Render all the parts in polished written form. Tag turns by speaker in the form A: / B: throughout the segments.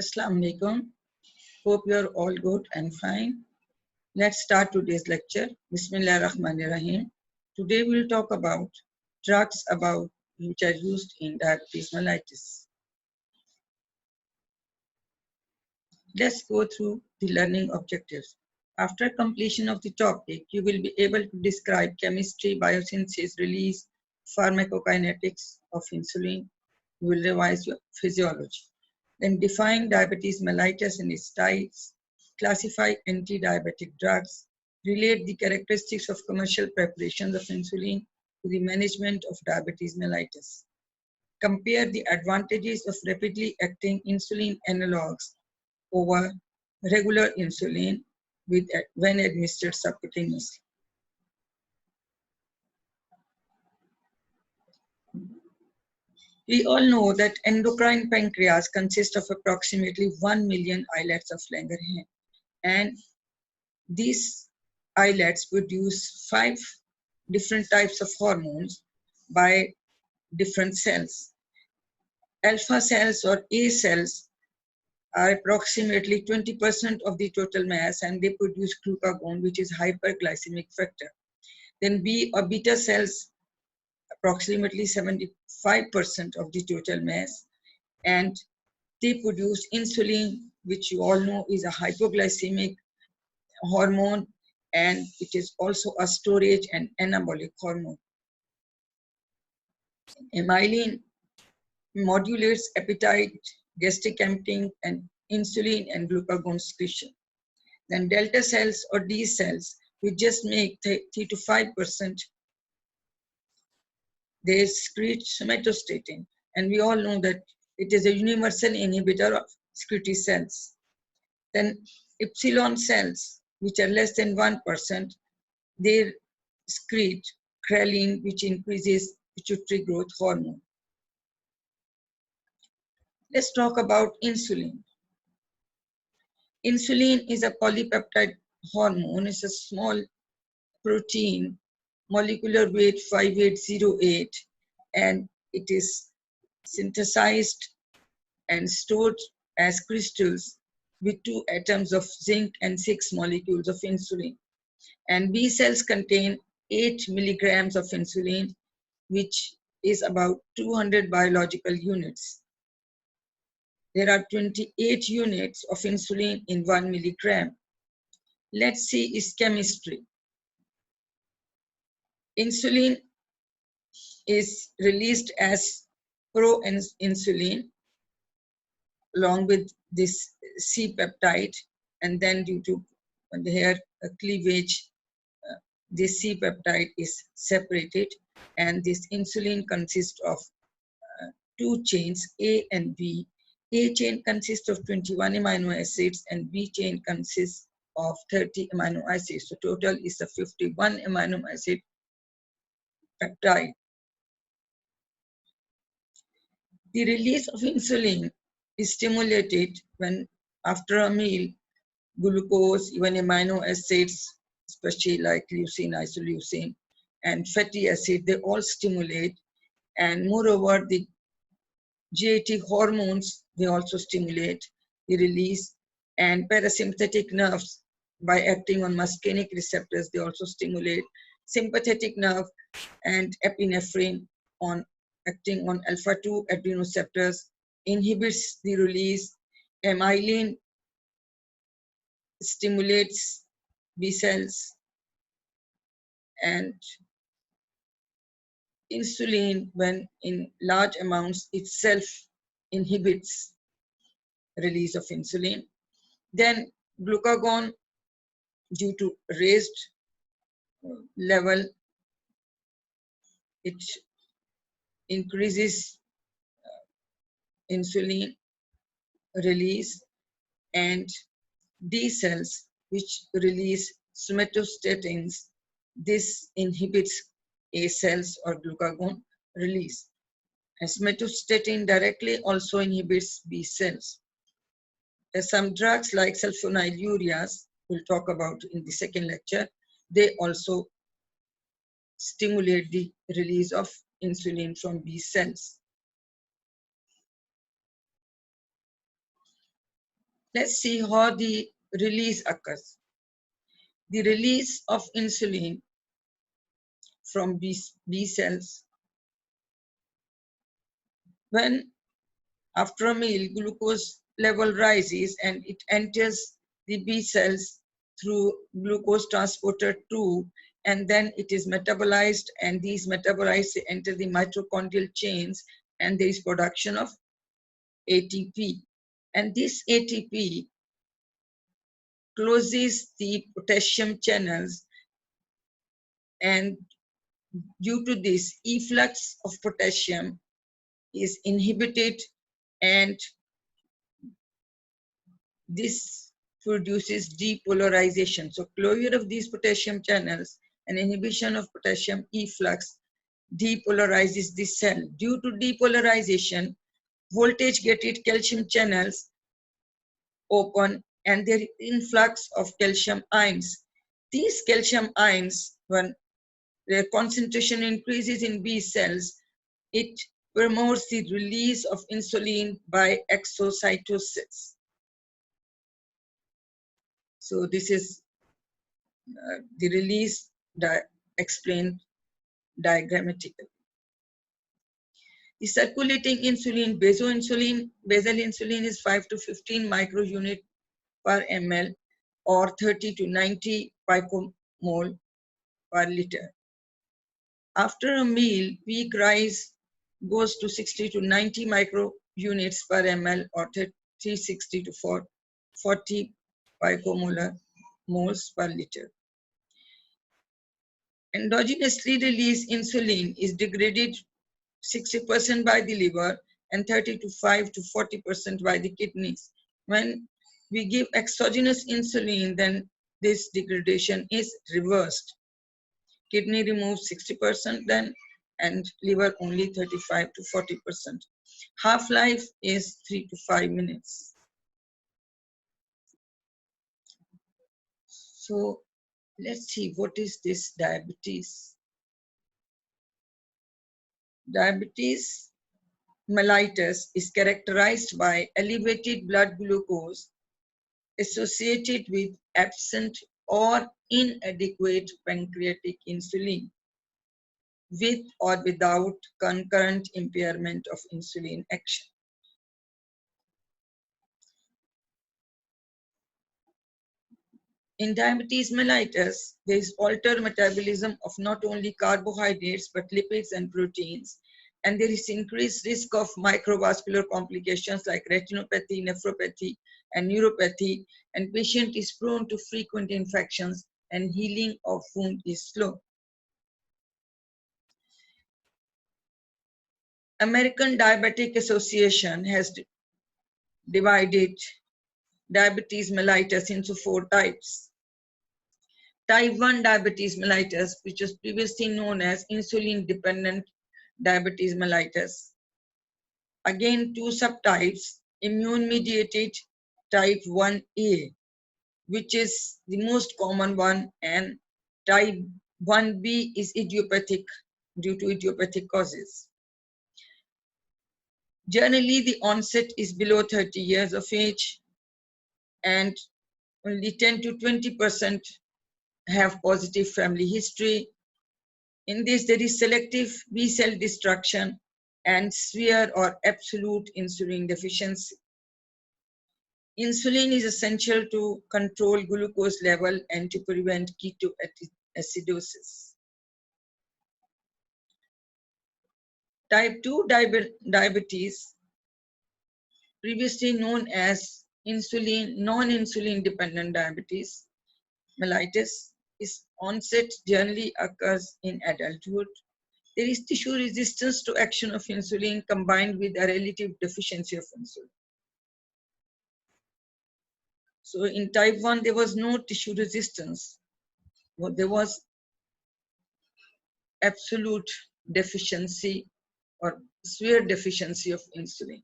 A: Assalamu alaikum. Hope you're all good and fine. Let's start today's lecture. Bismillah ar-Rahmanir Rahim. Today we'll talk about drugs which are used in diabetes mellitus. Let's go through the learning objectives. After completion of the topic, you will be able to describe chemistry, biosynthesis, release, pharmacokinetics of insulin. You will revise your physiology. Then define diabetes mellitus and its types, classify anti-diabetic drugs, relate the characteristics of commercial preparations of insulin to the management of diabetes mellitus. Compare the advantages of rapidly acting insulin analogs over regular insulin when administered subcutaneously. We all know that endocrine pancreas consists of approximately 1 million islets of Langerhans, and these islets produce 5 different types of hormones by different cells. Alpha cells or A cells are approximately 20% of the total mass, and they produce glucagon, which is hyperglycemic factor. Then B or beta cells, approximately 75% of the total mass, and they produce insulin, which you all know is a hypoglycemic hormone, and it is also a storage and anabolic hormone. Amylin modulates appetite, gastric emptying, and insulin and glucagon secretion. Then delta cells or D cells, which just make 3 to 5%, they secrete somatostatin, and we all know that it is a universal inhibitor of secretory cells. Then epsilon cells, which are less than 1%, they secrete ghrelin, which increases pituitary growth hormone. Let's talk about insulin. Insulin is a polypeptide hormone. It's a small protein, molecular weight 5808, and it is synthesized and stored as crystals with 2 atoms of zinc and 6 molecules of insulin. And B cells contain 8 milligrams of insulin, which is about 200 biological units. There are 28 units of insulin in 1 milligram. Let's see its chemistry. Insulin is released as proinsulin along with this C peptide, and then due to the hair cleavage, this C peptide is separated, and this insulin consists of 2 chains, A and B. A chain consists of 21 amino acids and B chain consists of 30 amino acids. So total is a 51 amino acid peptide. The release of insulin is stimulated when after a meal, glucose, even amino acids, especially like leucine, isoleucine, and fatty acid, they all stimulate. And moreover, the GAT hormones, they also stimulate the release, and parasympathetic nerves, by acting on muscarinic receptors, they also stimulate sympathetic nerve and epinephrine on acting on alpha-2 adrenoceptors, inhibits the release. Amylin stimulates B cells, and insulin, when in large amounts, itself inhibits release of insulin. Then glucagon, due to raised level, it increases insulin release, and D cells, which release somatostatins, this inhibits A cells or glucagon release. And somatostatin directly also inhibits B cells. There's some drugs like sulfonylureas, we'll talk about in the second lecture, they also stimulate the release of insulin from B cells. Let's see how the release occurs. The release of insulin from B cells when after a meal glucose level rises and it enters the B cells through glucose transporter 2, and then it is metabolized, and these metabolites enter the mitochondrial chains, and there is production of ATP, and this ATP closes the potassium channels, and due to this efflux of potassium is inhibited, and this produces depolarization. So closure of these potassium channels and inhibition of potassium efflux depolarizes the cell. Due to depolarization, voltage gated calcium channels open and there is influx of calcium ions. These calcium ions, when their concentration increases in B cells, it promotes the release of insulin by exocytosis. So this is the release explained diagrammatically. The circulating insulin, basal insulin is 5 to 15 microunit per ml or 30 to 90 picomole per liter. After a meal, peak rise goes to 60 to 90 microunits per ml or 360 to 40 picomolar moles per liter. Endogenously released insulin is degraded 60% by the liver and 35 to 40% by the kidneys. When we give exogenous insulin, then this degradation is reversed. Kidney removes 60% then, and liver only 35 to 40%. Half-life is 3 to 5 minutes. So let's see, what is this diabetes? Diabetes mellitus is characterized by elevated blood glucose associated with absent or inadequate pancreatic insulin, with or without concurrent impairment of insulin action. In diabetes mellitus, there is altered metabolism of not only carbohydrates but lipids and proteins, and there is increased risk of microvascular complications like retinopathy, nephropathy, and neuropathy, and patient is prone to frequent infections and healing of wound is slow. American Diabetic Association has divided diabetes mellitus into 4 types. Type 1 diabetes mellitus, which was previously known as insulin-dependent diabetes mellitus. Again, 2 subtypes, immune-mediated type 1A, which is the most common one, and type 1B is idiopathic due to idiopathic causes. Generally, the onset is below 30 years of age, and only 10 to 20% have positive family history. In this, there is selective B cell destruction and severe or absolute insulin deficiency. Insulin is essential to control glucose level and to prevent ketoacidosis. Type 2 diabetes, previously known as non-insulin dependent diabetes mellitus, is onset generally occurs in adulthood. There is tissue resistance to action of insulin combined with a relative deficiency of insulin. So in type 1, there was no tissue resistance. Well, there was absolute deficiency or severe deficiency of insulin.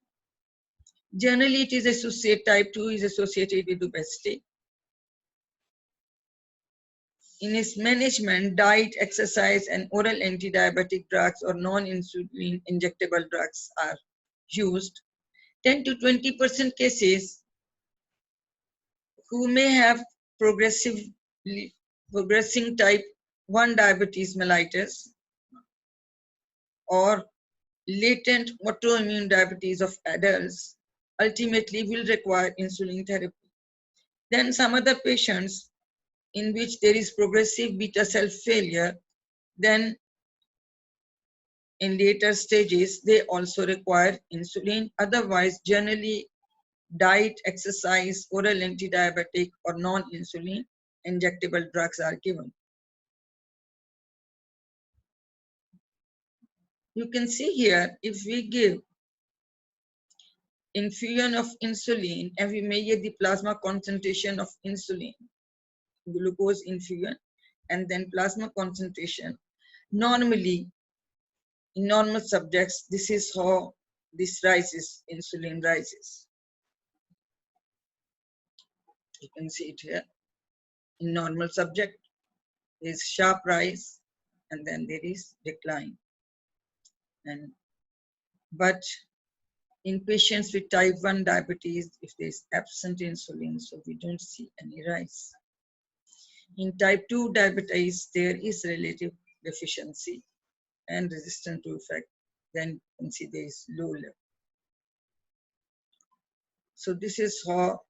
A: Generally, it is associated, type 2 is associated with obesity. In its management, diet, exercise, and oral anti-diabetic drugs or non-insulin injectable drugs are used. 10 to 20% cases who may have progressing type 1 diabetes mellitus or latent autoimmune diabetes of adults ultimately will require insulin therapy. Then some other patients in which there is progressive beta cell failure, then in later stages, they also require insulin. Otherwise, generally, diet, exercise, oral antidiabetic, or non-insulin injectable drugs are given. You can see here, if we give infusion of insulin and we measure the plasma concentration of insulin, glucose infusion, and then plasma concentration, normally, in normal subjects, this is how this rises, insulin rises. You can see it here. In normal subject, there is sharp rise and then there is decline. But in patients with type 1 diabetes, if there is absent insulin, so we don't see any rise. In type 2 diabetes, there is relative deficiency and resistant to effect. Then you can see there is low level. So this is how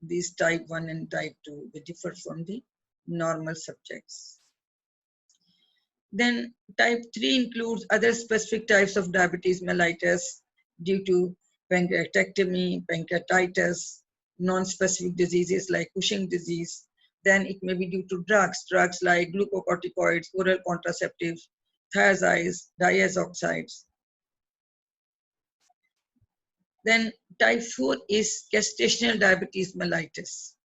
A: these type 1 and type 2, they differ from the normal subjects. Then type 3 includes other specific types of diabetes mellitus due to pancreatectomy, pancreatitis, non-specific diseases like Cushing disease. Then it may be due to drugs like glucocorticoids, oral contraceptives, thiazides, diazoxides. Then type 4 is gestational diabetes mellitus.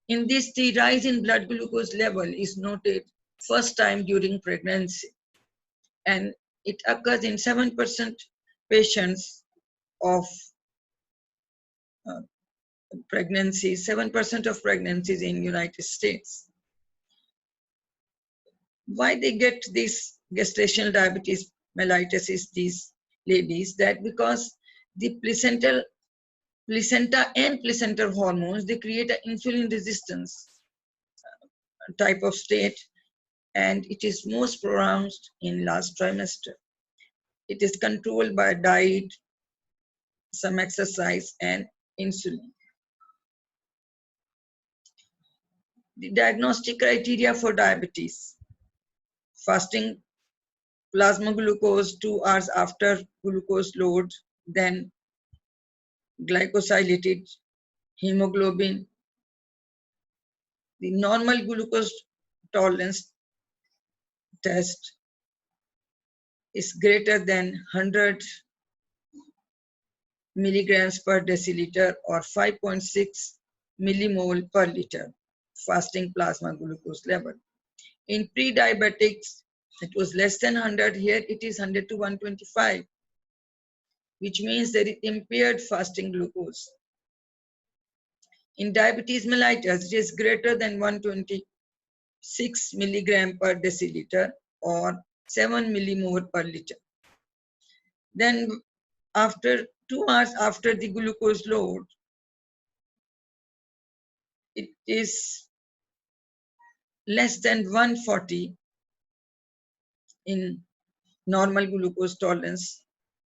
A: In this, the rise in blood glucose level is noted first time during pregnancy, and it occurs in 7% patients of pregnancies, 7% of pregnancies in United States. Why they get this gestational diabetes mellitus is these ladies, that because the placenta and placental hormones, they create an insulin resistance type of state, and it is most pronounced in last trimester. It is controlled by diet, some exercise, and insulin. The diagnostic criteria for diabetes: fasting plasma glucose 2 hours after glucose load, then glycosylated hemoglobin. The normal glucose tolerance test is greater than 100 milligrams per deciliter or 5.6 millimole per liter fasting plasma glucose level. In pre-diabetics, it was less than 100. Here it is 100 to 125, which means there is impaired fasting glucose. In diabetes mellitus, it is greater than 126 milligram per deciliter or 7 millimole per liter. Then after 2 hours after the glucose load, it is less than 140 in normal glucose tolerance,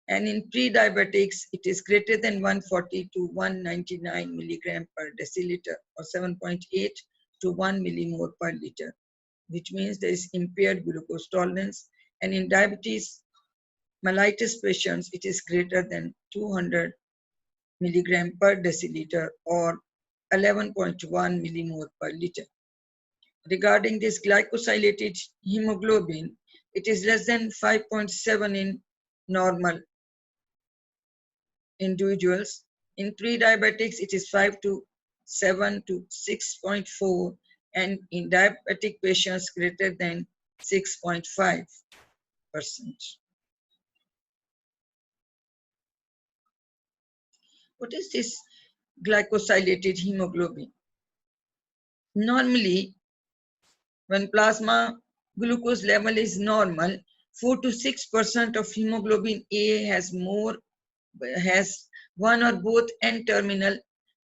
A: and in pre-diabetics it is greater than 140 to 199 milligram per deciliter or 7.8 to 1 millimole per liter, which means there is impaired glucose tolerance. And in diabetes mellitus patients, it is greater than 200 milligram per deciliter or 11.1 millimole per liter. Regarding this glycosylated hemoglobin, it is less than 5.7 in normal individuals. In pre-diabetics, it is 5 to 7 to 6.4, and in diabetic patients greater than 6.5%. What is this glycosylated hemoglobin? Normally, when plasma glucose level is normal, 4 to 6% of hemoglobin A has one or both N-terminal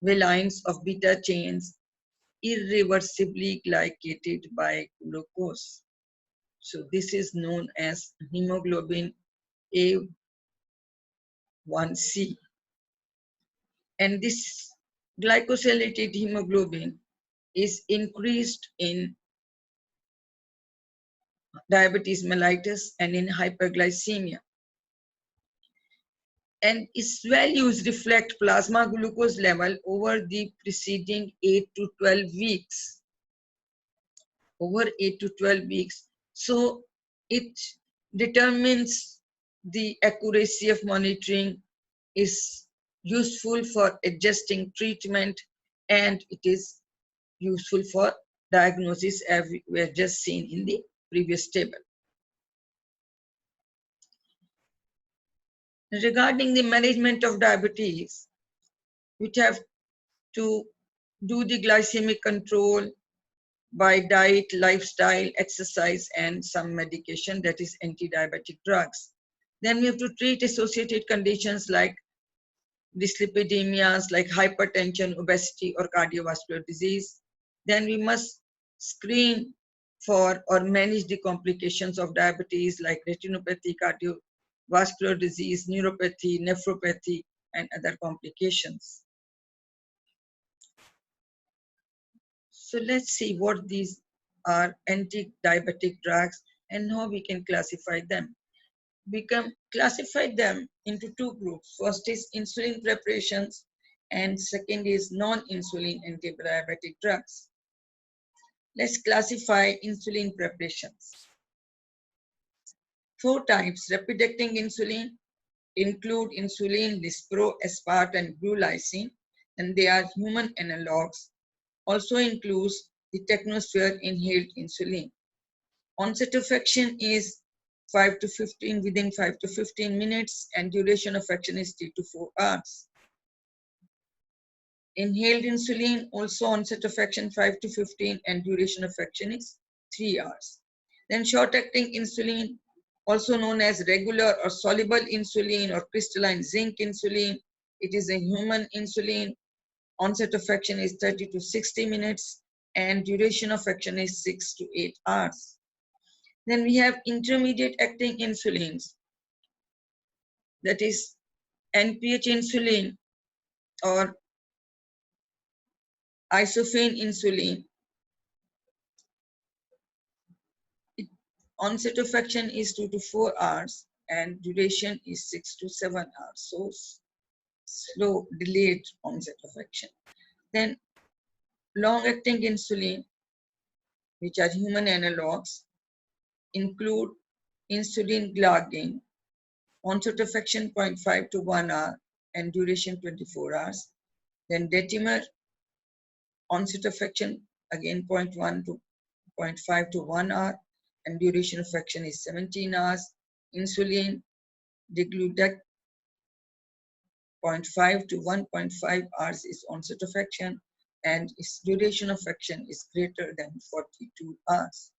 A: valines of beta chains irreversibly glycated by glucose. So this is known as hemoglobin A1C. And this glycosylated hemoglobin is increased in diabetes mellitus and in hyperglycemia. And its values reflect plasma glucose level over the preceding 8 to 12 weeks. Over 8 to 12 weeks. So it determines the accuracy of monitoring, is useful for adjusting treatment, and it is useful for diagnosis, as we have just seen in the previous table. Regarding the management of diabetes, we have to do the glycemic control by diet, lifestyle, exercise, and some medication, that is anti-diabetic drugs. Then we have to treat associated conditions like dyslipidemias, like hypertension, obesity, or cardiovascular disease. Then we must screen for or manage the complications of diabetes like retinopathy, cardiovascular disease, neuropathy, nephropathy, and other complications. So let's see what these are anti-diabetic drugs and how we can classify them. We can classify them into two groups. First is insulin preparations and second is non-insulin anti-diabetic drugs. Let's classify insulin preparations. 4 types. Rapid-acting insulin include insulin, lispro, aspart, and glulysin, and they are human analogs. Also includes the technosphere inhaled insulin. Onset of action is 5 to 15 within 5 to 15 minutes, and duration of action is 3 to 4 hours. Inhaled insulin, also onset of action 5 to 15 and duration of action is 3 hours. Then short-acting insulin, also known as regular or soluble insulin or crystalline zinc insulin. It is a human insulin. Onset of action is 30 to 60 minutes and duration of action is 6 to 8 hours. Then we have intermediate acting insulins, that is NPH insulin or isophane insulin. Onset of action is 2 to 4 hours and duration is 6 to 7 hours. So slow, delayed onset of action. Then long-acting insulin, which are human analogs, include insulin glargine, onset of action 0.5 to 1 hour and duration 24 hours. Then detimer, onset of action again 0.1 to 0.5 to 1 hour and duration of action is 17 hours. Insulin degludec, 0.5 to 1.5 hours is onset of action and its duration of action is greater than 42 hours.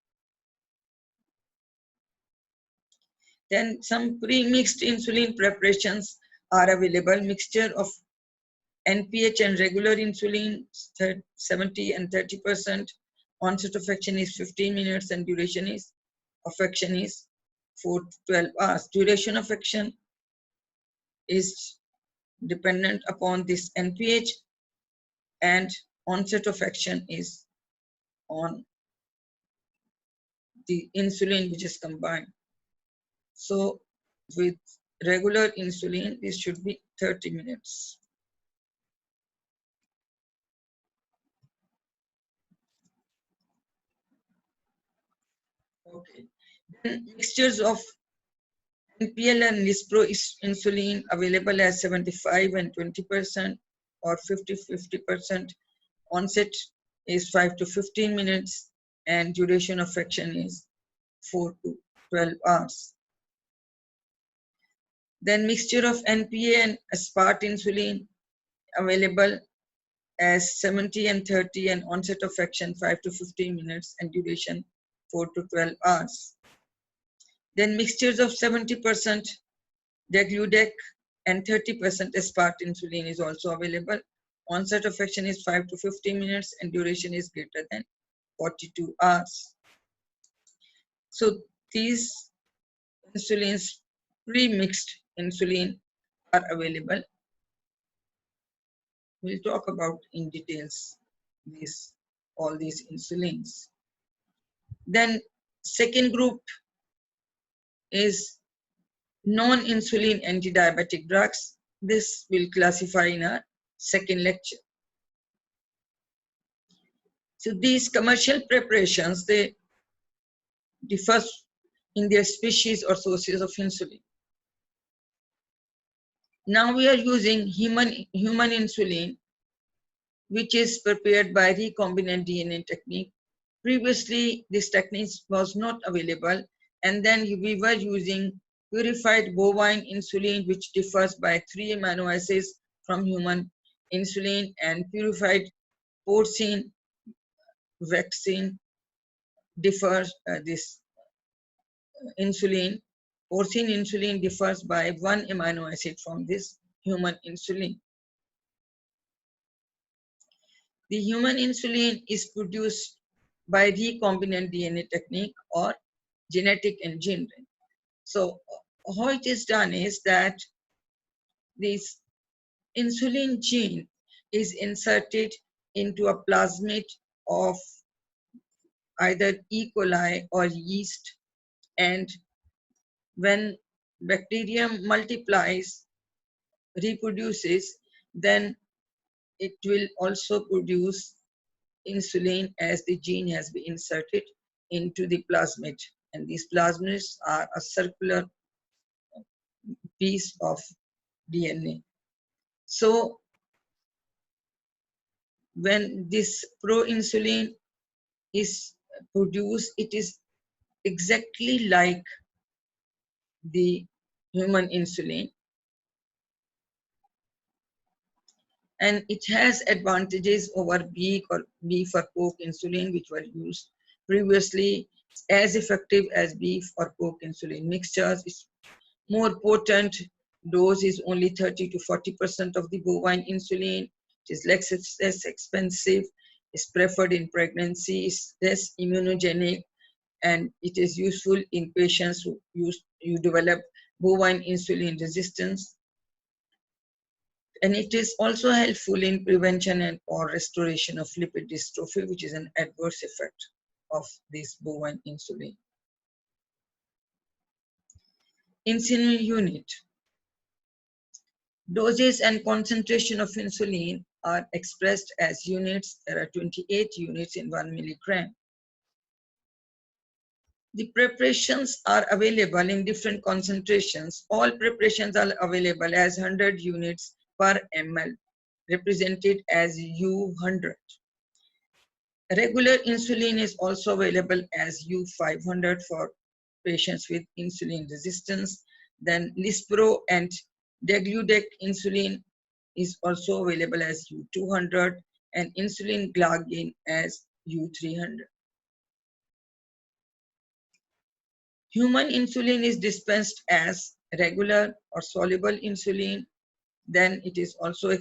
A: Then some pre-mixed insulin preparations are available. Mixture of NPH and regular insulin, 70 and 30%. Onset of action is 15 minutes and duration of action is 4 to 12 hours. Duration of action is dependent upon this NPH and onset of action is on the insulin which is combined. So with regular insulin, this should be 30 minutes. Okay. Then mixtures of NPL and Lispro insulin available as 75 and 20% or 50-50%. Onset is 5 to 15 minutes and duration of action is 4 to 12 hours. Then mixture of NPA and aspart insulin available as 70 and 30 and onset of action 5 to 15 minutes and duration 4 to 12 hours. Then mixtures of 70% degludec and 30% aspart insulin is also available. Onset of action is 5 to 15 minutes and duration is greater than 42 hours. So these insulins, pre-mixed insulin, are available. We'll talk about in details all these insulins. Then second group is non-insulin anti-diabetic drugs. This will classify in our second lecture. So these commercial preparations, they differ in their species or sources of insulin. Now we are using human insulin, which is prepared by recombinant DNA technique. Previously, this technique was not available, and then we were using purified bovine insulin, which differs by 3 amino acids from human insulin, and purified porcine vaccine differs this insulin. Porcine insulin differs by 1 amino acid from this human insulin. The human insulin is produced by recombinant DNA technique or genetic engineering. So how it is done is that this insulin gene is inserted into a plasmid of either E. coli or yeast, and when bacterium multiplies, reproduces, then it will also produce insulin as the gene has been inserted into the plasmid. And these plasmids are a circular piece of DNA. So when this proinsulin is produced, it is exactly like the human insulin, and it has advantages over beef or pork insulin, which were used previously. As effective as beef or pork insulin mixtures. It's more potent. Dose is only 30 to 40% of the bovine insulin. It is less expensive. It's preferred in pregnancy. It's less immunogenic, and it is useful in patients who develop bovine insulin resistance. And it is also helpful in prevention and or restoration of lipid dystrophy, which is an adverse effect of this bovine insulin. Insulin unit. Doses and concentration of insulin are expressed as units. There are 28 units in 1 milligram. The preparations are available in different concentrations. All preparations are available as 100 units per ml, represented as U100. Regular insulin is also available as U500 for patients with insulin resistance. Then Lispro and Degludec insulin is also available as U200, and insulin glargine as U300. Human insulin is dispensed as regular or soluble insulin. Then it is also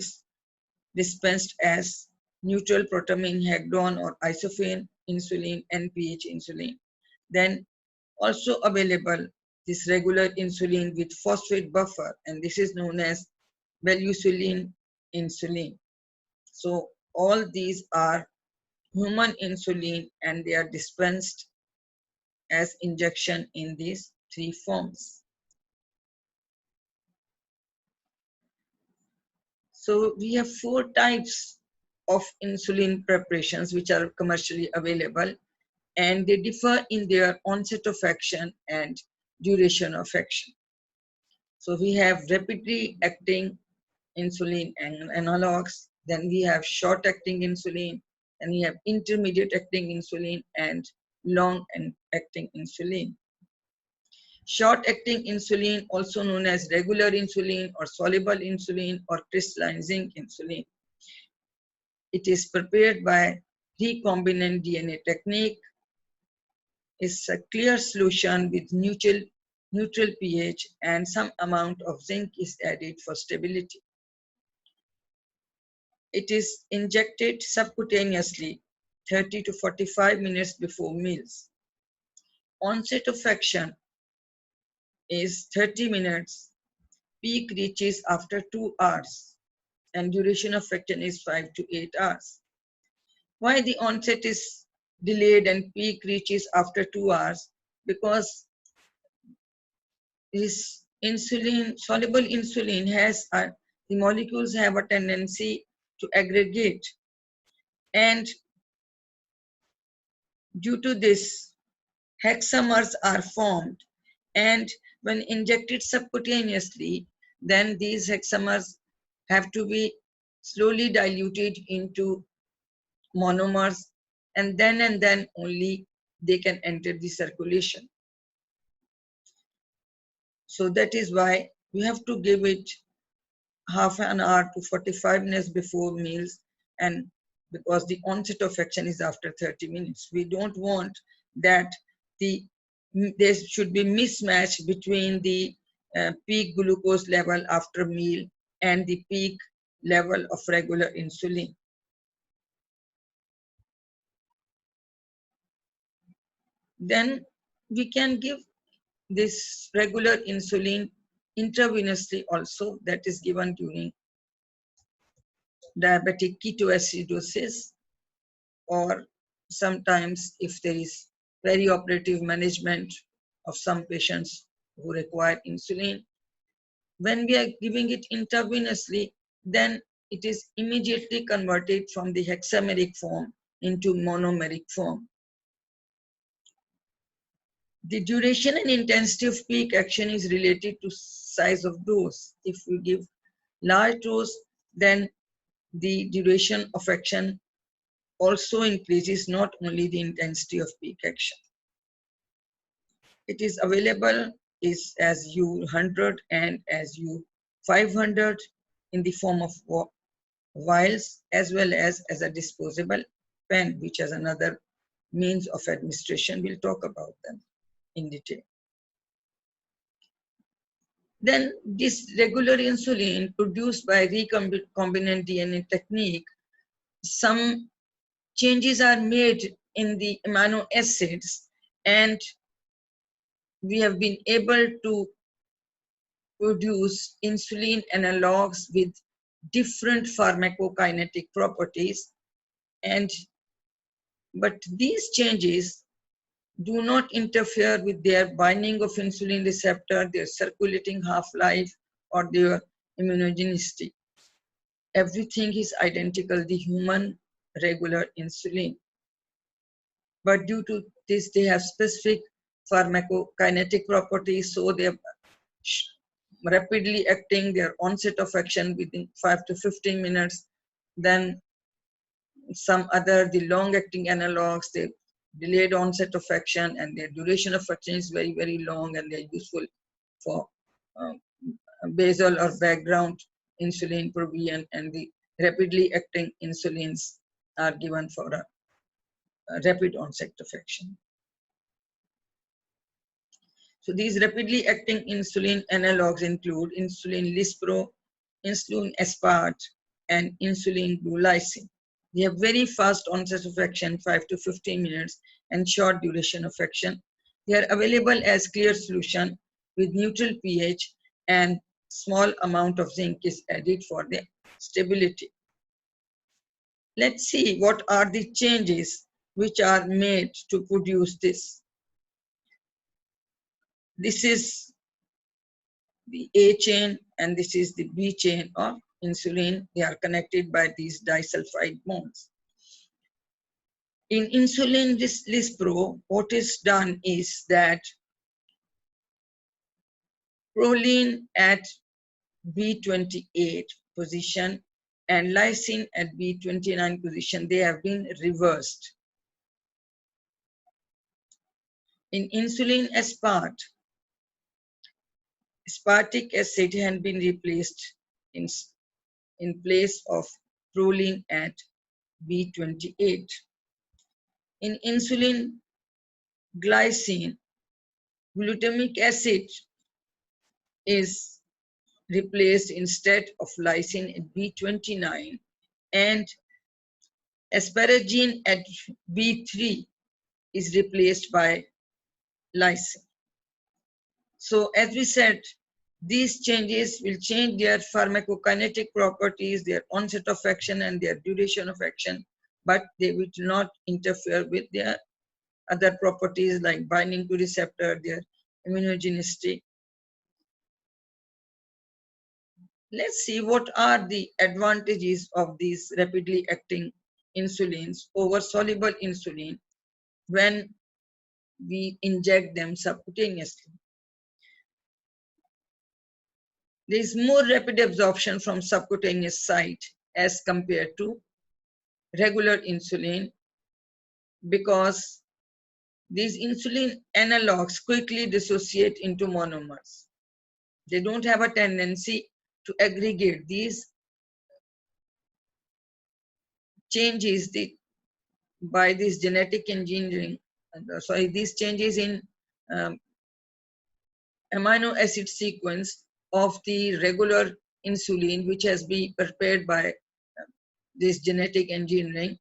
A: dispensed as neutral protamine hegdon or isophane insulin, NPH insulin. Then also available this regular insulin with phosphate buffer, and this is known as valeusulin insulin. So all these are human insulin, and they are dispensed as injection in these 3 forms. So we have 4 types of insulin preparations which are commercially available, and they differ in their onset of action and duration of action. So we have rapidly acting insulin and analogs, then we have short acting insulin, and we have intermediate acting insulin and long acting insulin. Short acting insulin, also known as regular insulin or soluble insulin or crystalline zinc insulin. It is prepared by recombinant DNA technique. It's a clear solution with neutral pH, and some amount of zinc is added for stability. It is injected subcutaneously 30 to 45 minutes before meals. Onset of action is 30 minutes. Peak reaches after 2 hours, and duration of action is 5 to 8 hours. Why the onset is delayed and peak reaches after 2 hours? Because this insulin, soluble insulin the molecules have a tendency to aggregate, and due to this, hexamers are formed, and when injected subcutaneously, then these hexamers have to be slowly diluted into monomers, and then only they can enter the circulation. So that is why you have to give it half an hour to 45 minutes before meals, and because the onset of action is after 30 minutes. We don't want that there should be mismatch between the peak glucose level after meal and the peak level of regular insulin. Then we can give this regular insulin intravenously also, that is given during diabetic ketoacidosis, or sometimes if there is perioperative management of some patients who require insulin. When we are giving it intravenously, then it is immediately converted from the hexameric form into monomeric form. The duration and intensity of peak action is related to size of dose. If we give large dose, then the duration of action also increases, not only the intensity of peak action. It is available is as U100 and as U500 in the form of vials, as well as a disposable pen, which is another means of administration. We'll talk about them in detail. Then this regular insulin produced by recombinant DNA technique, some changes are made in the amino acids, and we have been able to produce insulin analogs with different pharmacokinetic properties, but these changes do not interfere with their binding of insulin receptor, their circulating half-life, or their immunogenicity. Everything is identical, the human regular insulin. But due to this, they have specific pharmacokinetic properties, so they are rapidly acting, their onset of action within 5 to 15 minutes. Then some other, the long-acting analogs, they delayed onset of action, and their duration of action is very, very long, and they're useful for basal or background insulin provision, and the rapidly acting insulins are given for a rapid onset of action. So these rapidly acting insulin analogs include insulin lispro, insulin aspart, and insulin glulysin. They have very fast onset of action, 5 to 15 minutes, and short duration of action. They are available as clear solution with neutral pH, and small amount of zinc is added for the stability. Let's see what are the changes which are made to produce this. This is the A chain and this is the B chain of insulin. They are connected by these disulfide bonds. In insulin lispro, what is done is that proline at B28 position and lysine at B29 position, they have been reversed. In insulin aspart, aspartic acid had been replaced in place of proline at B28. In insulin glycine, glutamic acid is replaced instead of lysine at B29, and asparagine at B3 is replaced by lysine. So as we said, these changes will change their pharmacokinetic properties, their onset of action and their duration of action, but they will not interfere with their other properties like binding to receptor, their immunogenicity. Let's see what are the advantages of these rapidly acting insulins over soluble insulin when we inject them subcutaneously. There is more rapid absorption from subcutaneous site as compared to regular insulin because these insulin analogs quickly dissociate into monomers. They don't have a tendency to aggregate. These changes by this genetic engineering, these changes in um, amino acid sequence of the regular insulin, which has been prepared by this genetic engineering,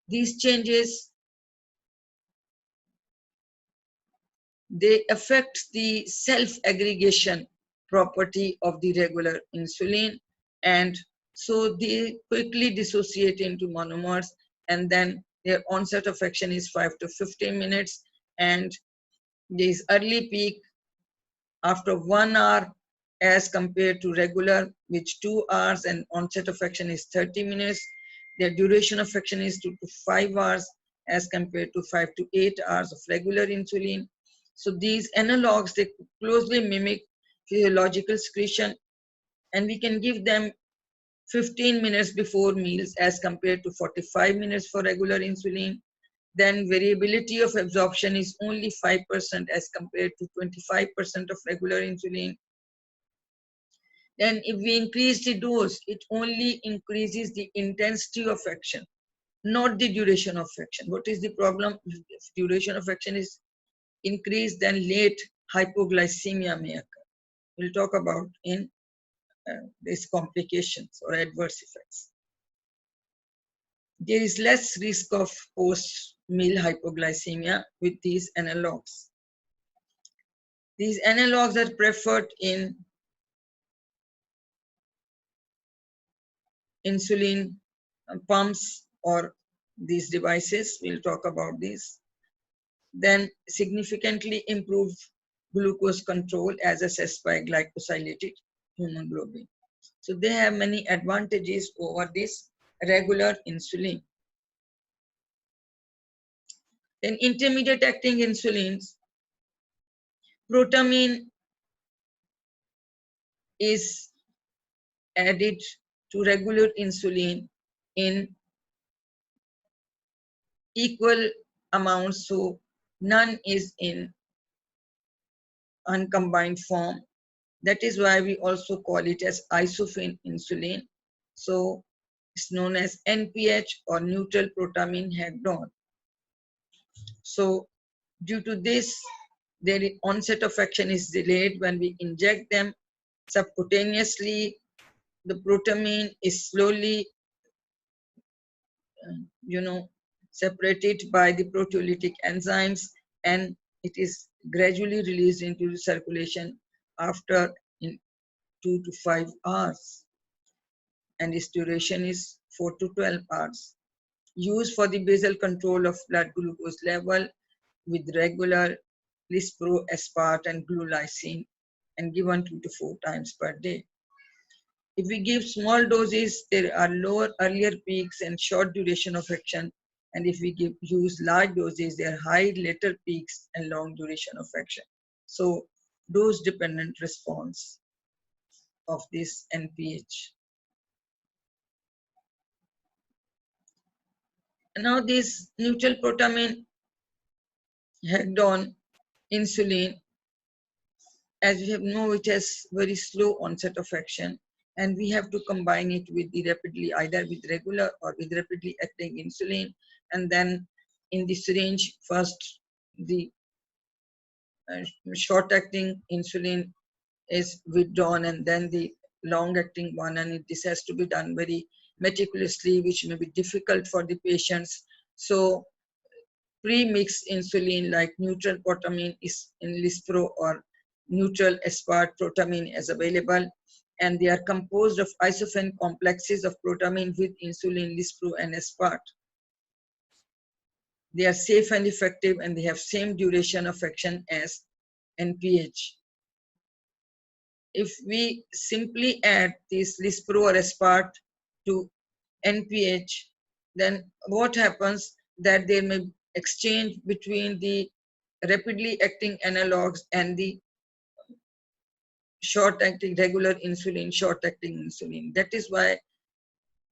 A: these changes, they affect the self-aggregation property of the regular insulin, and so they quickly dissociate into monomers, and then their onset of action is 5 to 15 minutes, and this early peak after 1 hour as compared to regular, which 2 hours, and onset of action is 30 minutes. Their duration of action is 2 to 5 hours as compared to 5 to 8 hours of regular insulin. So these analogs, they closely mimic physiological secretion, and we can give them 15 minutes before meals as compared to 45 minutes for regular insulin. Then variability of absorption is only 5% as compared to 25% of regular insulin. Then if we increase the dose, it only increases the intensity of action, not the duration of action. What is the problem? If duration of action is increased, then late hypoglycemia may occur. We'll talk about in these complications or adverse effects. There is less risk of post-meal hypoglycemia with these analogs. These analogs are preferred in insulin pumps or these devices. We'll talk about these. Then significantly improved glucose control as assessed by glycosylated hemoglobin. So they have many advantages over this regular insulin. Then intermediate acting insulins, protamine is added to regular insulin in equal amounts, so none is in uncombined form. That is why we also call it as isophene insulin. So it's known as NPH or neutral protamine hagedon. So due to this, their onset of action is delayed. When we inject them subcutaneously, the protamine is slowly separated by the proteolytic enzymes, and it is gradually released into the circulation after 2 to 5 hours, and its duration is 4 to 12 hours. Used for the basal control of blood glucose level with regular lispro, aspart, and glulisine, and given 2 to 4 times per day. If we give small doses, there are lower earlier peaks and short duration of action. And if we use large doses, there are high later peaks and long duration of action. So dose dependent response of this NPH. And now this neutral protamine hagedon insulin, as we have know, it has very slow onset of action, and we have to combine it with the rapidly, either with regular or with rapidly acting insulin, and then in the syringe first the short acting insulin is withdrawn, and then the long-acting one, and this has to be done very meticulously, which may be difficult for the patients. So pre-mixed insulin like neutral protamine is in Lispro or neutral aspart protamine is available, and they are composed of isophene complexes of protamine with insulin, Lispro, and aspart. They are safe and effective, and they have same duration of action as NPH. If we simply add this Lispro or aspart to NPH, then what happens that there may exchange between the rapidly acting analogs and the short acting regular insulin, short acting insulin. That is why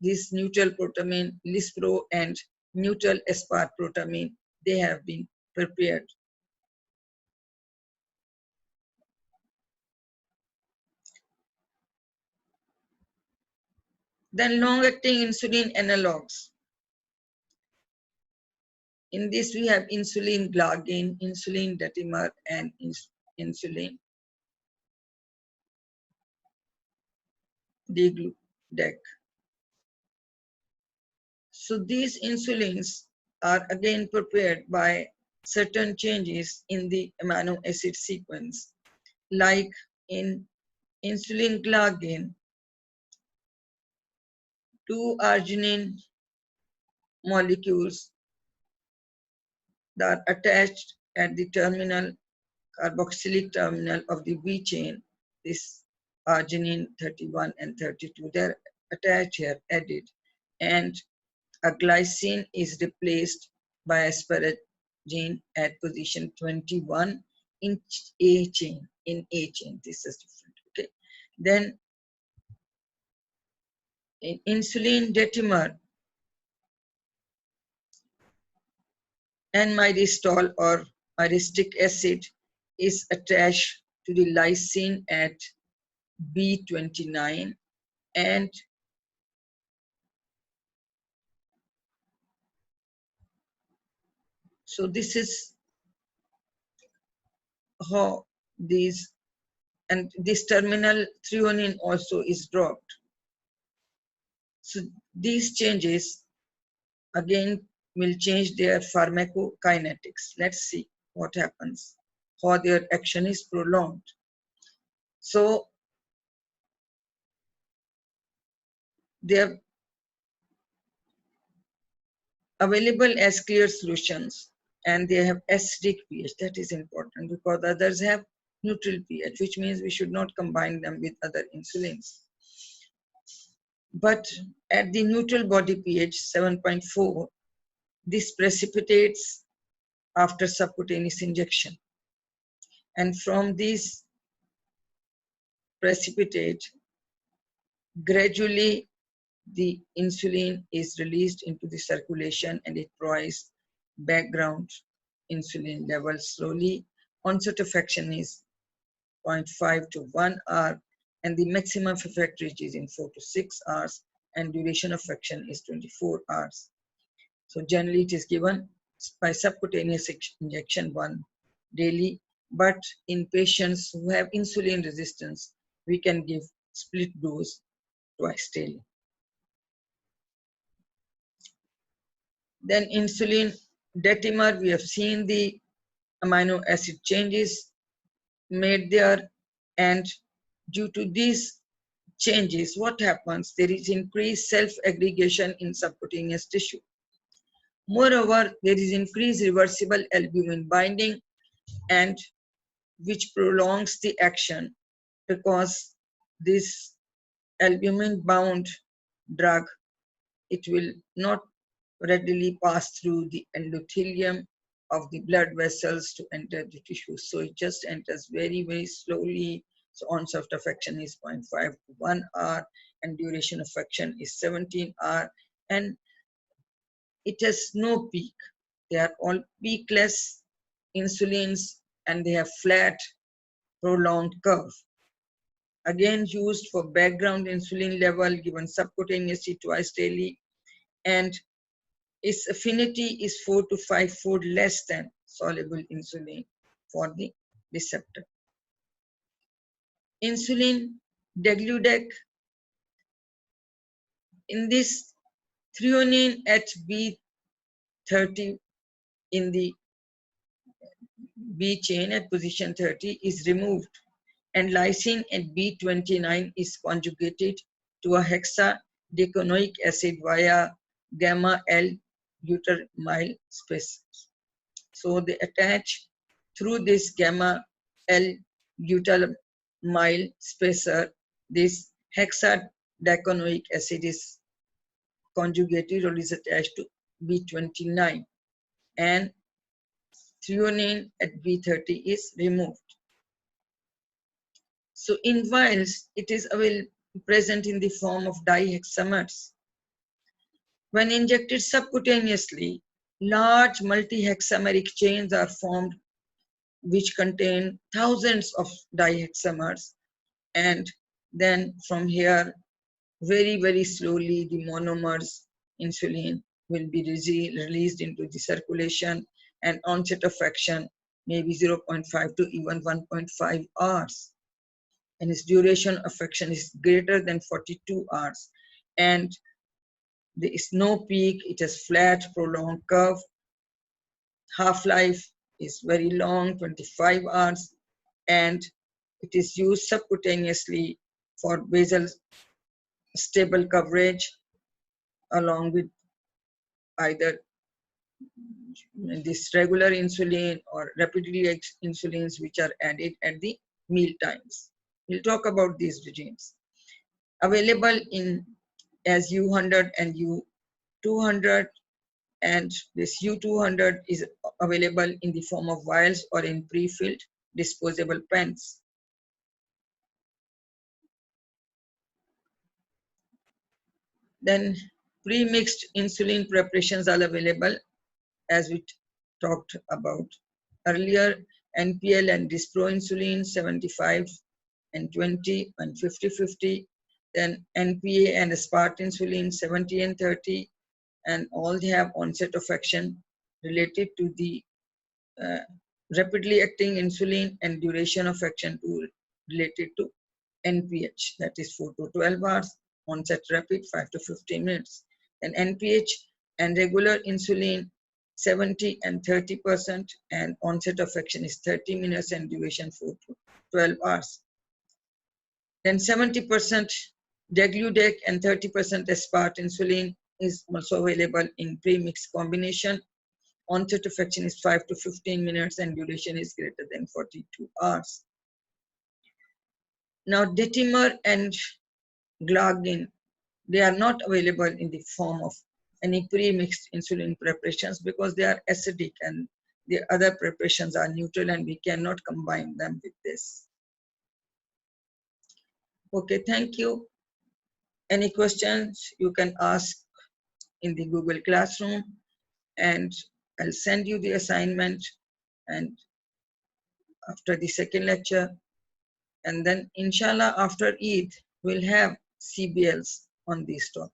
A: this neutral protamine, Lispro, and neutral aspart protamine, they have been prepared. Then long-acting insulin analogs. In this, we have insulin glargine, insulin detamar, and insulin degludec. So these insulins are again prepared by certain changes in the amino acid sequence, like in insulin glargine, two arginine molecules that are attached at the terminal, carboxylic terminal of the V chain, this arginine 31 and 32, they're attached here, added, and a glycine is replaced by asparagine at position 21 in A chain. In A chain, this is different. Okay. Then in insulin detamar and myristol or myristic acid is attached to the lysine at B29, and so this is how these, and this terminal threonine also is dropped. So these changes again will change their pharmacokinetics. Let's see what happens, how their action is prolonged. So they are available as clear solutions, and they have acidic pH. That is important because others have neutral pH, which means we should not combine them with other insulins. But at the neutral body pH 7.4, this precipitates after subcutaneous injection. And from this precipitate, gradually the insulin is released into the circulation and it provides background insulin levels slowly. Onset of action is 0.5 to 1 hour, and the maximum effect reaches in 4 to 6 hours, and duration of action is 24 hours. So generally it is given by subcutaneous injection one daily, but in patients who have insulin resistance, we can give split dose twice daily. Then insulin detamar, we have seen the amino acid changes made there, and due to these changes, what happens? There is increased self-aggregation in subcutaneous tissue. Moreover, there is increased reversible albumin binding, and which prolongs the action because this albumin bound drug, it will not readily pass through the endothelium of the blood vessels to enter the tissue. So it just enters very, very slowly. So onset of action is 0.5 to 1 hour, and duration of action is 17 hours, and it has no peak. They are all peakless insulins, and they have flat, prolonged curve. Again used for background insulin level given subcutaneously twice daily, and its affinity is 4 to 5-fold less than soluble insulin for the receptor. Insulin Degludec. In this, threonine at B30 in the B chain at position 30 is removed, and lysine at B29 is conjugated to a hexadecanoic acid via gamma L butyramyl spacer. So they attach through this gamma L butyramyl spacer. This hexadecanoic acid is conjugated or is attached to B29, and threonine at B30 is removed. So in vials, it is present in the form of dihexamers. When injected subcutaneously, large multihexameric chains are formed which contain thousands of dihexamers, and then from here, very, very slowly, the monomers insulin will be released into the circulation, and onset of action may be 0.5 to even 1.5 hours. And its duration of action is greater than 42 hours. And there is no peak, it has flat, prolonged curve. Half-life is very long, 25 hours, and it is used subcutaneously for basal stable coverage along with either this regular insulin or rapidly insulins which are added at the meal times. We'll talk about these regimes. Available in as U100 and U200, and this U200 is available in the form of vials or in pre-filled disposable pens. Then pre-mixed insulin preparations are available as we talked about earlier. NPL and Dispro-insulin 75 and 20 and 50-50. Then NPA and Spart insulin 70 and 30, and all they have onset of action related to the rapidly acting insulin, and duration of action related to NPH, that is 4 to 12 hours, onset rapid 5 to 15 minutes. Then NPH and regular insulin 70 and 30%, and onset of action is 30 minutes and duration 4 to 12 hours. Then 70% Degludec and 30% Aspart insulin is also available in pre-mixed combination. Onset of action is 5 to 15 minutes and duration is greater than 42 hours. Now, Ditimer and Glargine, they are not available in the form of any pre-mixed insulin preparations because they are acidic and the other preparations are neutral and we cannot combine them with this. Okay, thank you. Any questions you can ask in the Google Classroom, and I'll send you the assignment and after the second lecture, and then inshallah after Eid we'll have CBLs on these topics.